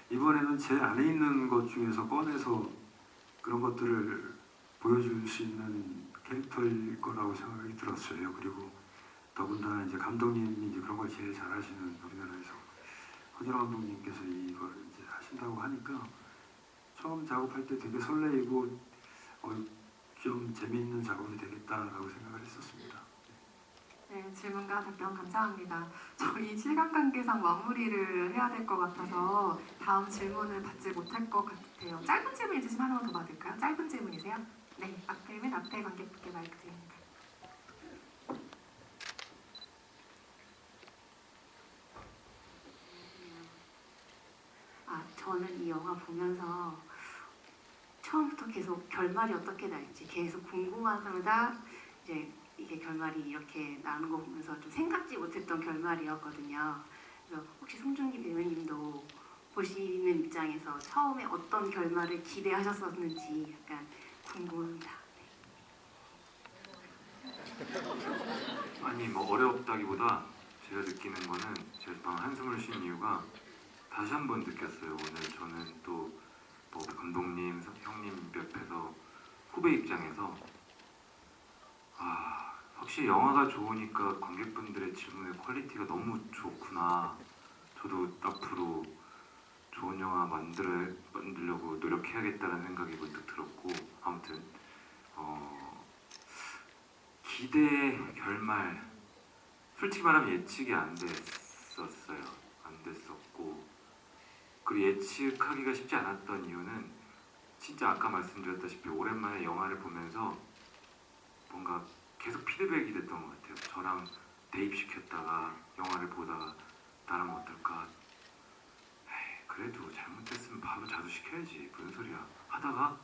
이번에는 제 안에 있는 것 중에서 꺼내서 그런 것들을 보여줄 수 있는 캐릭터일 거라고 생각이 들었어요. 그리고 더군다나 이제 감독님이 이제 그런 걸 제일 잘하시는 우리나라에서 허진호 감독님께서 이걸 이제 하신다고 하니까 처음 작업할 때 되게 설레이고 좀 재미있는 작업이 되겠다라고 생각을 했었습니다. 네, 질문과 답변 감사합니다. 저희 시간 관계상 마무리를 해야 될 것 같아서 다음 질문을 받지 못할 것 같아요. 짧은 질문 있으시면 하나만 더 받을까요? 짧은 질문이세요? 네, 맨 앞에 관객분께 마이크 드립니다. 저는 이 영화 보면서 처음부터 계속 결말이 어떻게 날지 계속 궁금하다가 이제 이게 결말이 이렇게 나오는 거 보면서 좀 생각지 못했던 결말이었거든요. 그래서 혹시 송중기 배우님도 보시는 입장에서 처음에 어떤 결말을 기대하셨었는지 약간 궁금합니다. 아니 뭐 어렵다기보다 제가 느끼는 거는 제가 방금 한숨을 쉰 이유가 다시 한번 느꼈어요. 오늘 저는 또 뭐 감독님, 형님 옆에서 후배 입장에서 확실히 영화가 좋으니까 관객분들의 질문의 퀄리티가 너무 좋구나. 저도 앞으로 좋은 영화 만들려고 노력해야겠다는 생각이 문득 들었고 아무튼 기대 결말 솔직히 말하면 예측이 안 됐었어요. 안 됐었고 그리고 예측하기가 쉽지 않았던 이유는 진짜 아까 말씀드렸다시피 오랜만에 영화를 보면서 뭔가 계속 피드백이 됐던 것 같아요. 저랑 대입시켰다가 영화를 보다가 나라면 어떨까? 에이, 그래도 잘못했으면 바로 자수시켜야지. 무슨 소리야? 하다가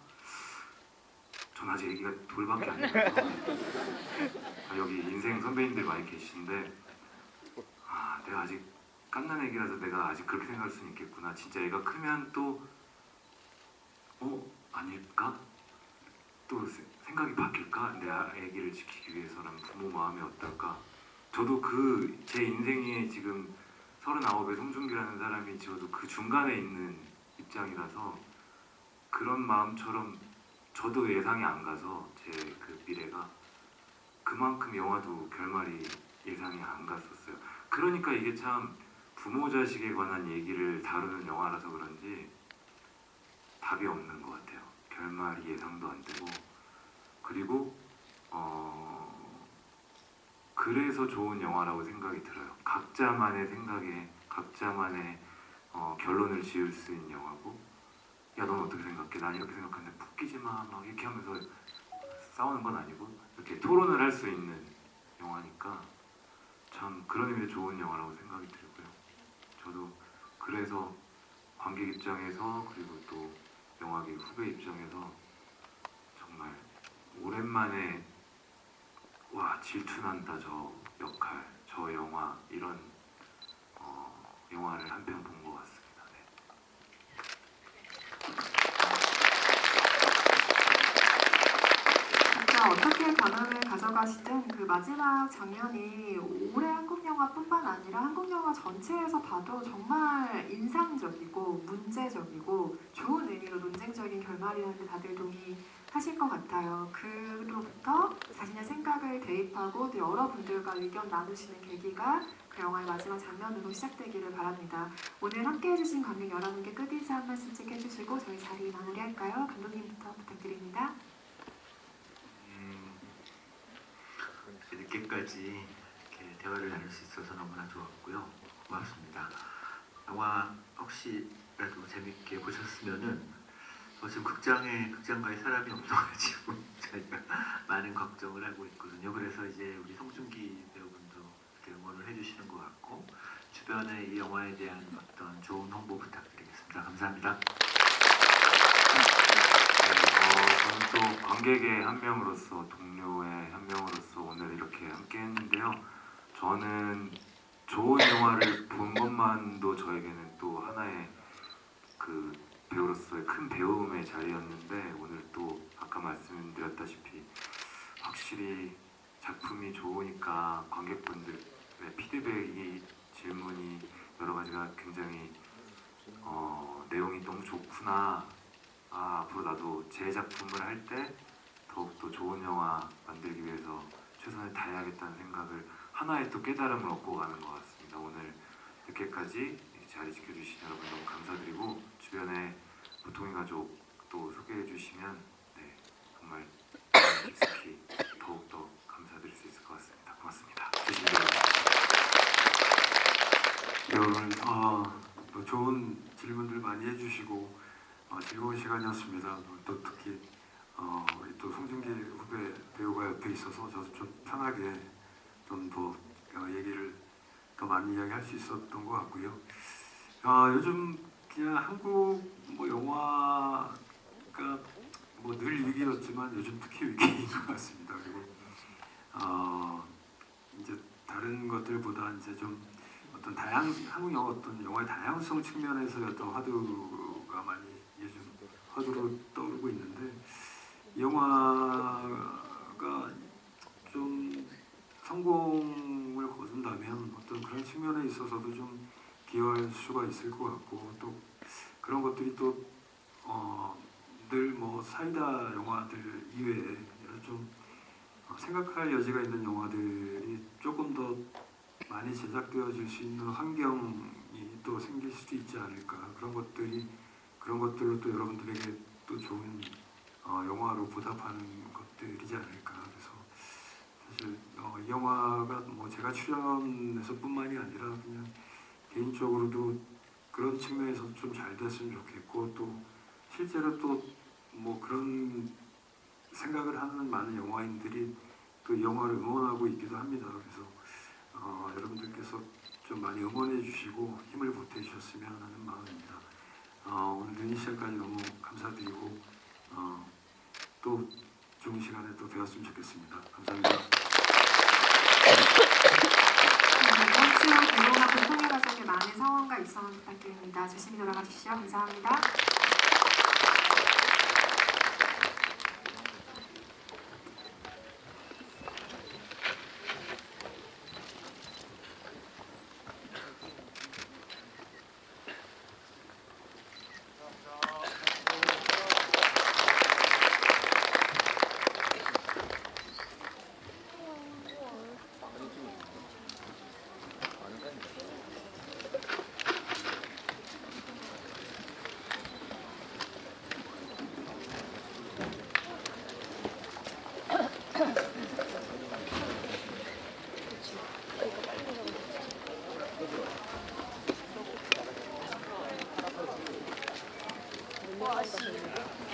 전 아직 얘기가 돌밖에 안 돼서 여기 인생 선배님들 많이 계시는데 내가 아직 갓난 애기라서 내가 아직 그렇게 생각할 수는 있겠구나. 진짜 애가 크면 또 아닐까? 또 생각이 바뀔까? 내 애기를 지키기 위해서라면 부모 마음이 어떨까? 저도 제 인생에 지금 39의 송중기라는 사람이 저도 그 중간에 있는 입장이라서 그런 마음처럼 저도 예상이 안 가서 제 그 미래가 그만큼 영화도 결말이 예상이 안 갔었어요. 그러니까 이게 참 부모 자식에 관한 얘기를 다루는 영화라서 그런지 답이 없는 것 같아요. 결말이 예상도 안 되고 그리고 그래서 좋은 영화라고 생각이 들어요. 각자만의 생각에 각자만의 결론을 지을 수 있는 영화고 야 넌 어떻게 생각해? 난 이렇게 생각하는데 푹 끼지 마 막 이렇게 하면서 싸우는 건 아니고 이렇게 토론을 할 수 있는 영화니까 참 그런 의미로 좋은 영화라고 생각이 들고요. 저도 그래서 관객 입장에서 그리고 또 영화계 후배 입장에서 정말 오랜만에 와 질투난다 저 역할 저 영화 이런 영화를 한 편 본 것 같습니다. 네. 진짜 어떻게 관람을 가져가시든 그 마지막 장면이 올해 한국 영화뿐만 아니라 한국 영화 전체에서 봐도 정말 인상적이고 문제적이고 좋은 의미로 논쟁적인 결말이라는 데 다들 동의하실 것 같아요. 그로부터 자신의 생각을 대입하고 또 여러분들과 의견 나누시는 계기가 그 영화의 마지막 장면으로 시작되기를 바랍니다. 오늘 함께해 주신 관객 여러분께 끝인사 한 말씀씩 해주시고 저희 자리 마무리할까요? 감독님부터 부탁드립니다. 늦게까지 이렇게 대화를 나눌 수 있어서 너무나 좋았고요. 고맙습니다. 영화 혹시라도 재밌게 보셨으면은 지금 극장가에 사람이 없어가지고 저희가 많은 걱정을 하고 있거든요. 그래서 이제 우리 송중기 배우분도 이렇게 응원을 해주시는 것 같고 주변에 이 영화에 대한 어떤 좋은 홍보 부탁드리겠습니다. 감사합니다. 관객의 한 명으로서, 동료의 한 명으로서 오늘 이렇게 함께 했는데요. 저는 좋은 영화를 본 것만도 저에게는 또 하나의 그 배우로서의 큰 배움의 자리였는데, 오늘 또 아까 말씀드렸다시피 확실히 작품이 좋으니까 관객분들의 피드백이, 질문이, 여러 가지가 굉장히 내용이 너무 좋구나, 앞으로 나도 제 작품을 할 때 더욱더 좋은 영화 만들기 위해서 최선을 다해야겠다는 생각을, 하나의 또 깨달음을 얻고 가는 것 같습니다. 오늘 늦게까지 자리 지켜주신 여러분 너무 감사드리고, 주변에 보통의 가족 또 소개해 주시면 정말 깊이 더욱더 감사드릴 수 있을 것 같습니다. 고맙습니다. 조심히 들어가세요. 네, 오늘 또 좋은 질문들 많이 해주시고 즐거운 시간이었습니다. 또 특히 우리 또 송중기 후배 배우가 옆에 있어서 저도 좀 편하게 좀 더 얘기를 더 많이 이야기할 수 있었던 것 같고요. 요즘 그냥 한국 뭐 영화가 뭐 늘 위기였지만 요즘 특히 위기인 것 같습니다. 그리고 이제 다른 것들보다 이제 좀 어떤 한국 영화 어떤 영화의 다양성 측면에서 어떤 화두가 많이 요즘 화두로 떠오르고 있는데, 이 영화가 좀 성공을 거둔다면 어떤 그런 측면에 있어서도 좀 기여할 수가 있을 것 같고, 또 그런 것들이 또 늘 뭐 사이다 영화들 이외에 이런 좀 생각할 여지가 있는 영화들이 조금 더 많이 제작되어질 수 있는 환경이 또 생길 수도 있지 않을까. 그런 것들로 또 여러분들에게 또 좋은 영화로 보답하는 것들이지 않을까. 그래서 사실 이 영화가 뭐 제가 출연해서뿐만이 아니라 그냥 개인적으로도 그런 측면에서 좀 잘 됐으면 좋겠고, 또 실제로 또 뭐 그런 생각을 하는 많은 영화인들이 또 이 영화를 응원하고 있기도 합니다. 그래서 여러분들께서 좀 많이 응원해 주시고 힘을 보태 주셨으면 하는 마음입니다. 오늘 늦은 시간까지 너무 감사드리고 또 좋은 시간에 또 되었으면 좋겠습니다. 감사합니다. 이번 주 개봉 앞에 통일 가족의 많은 성원과 입성을 부탁드립니다. 조심히 돌아가 주시죠. 감사합니다. 뭐 하시는 거예요?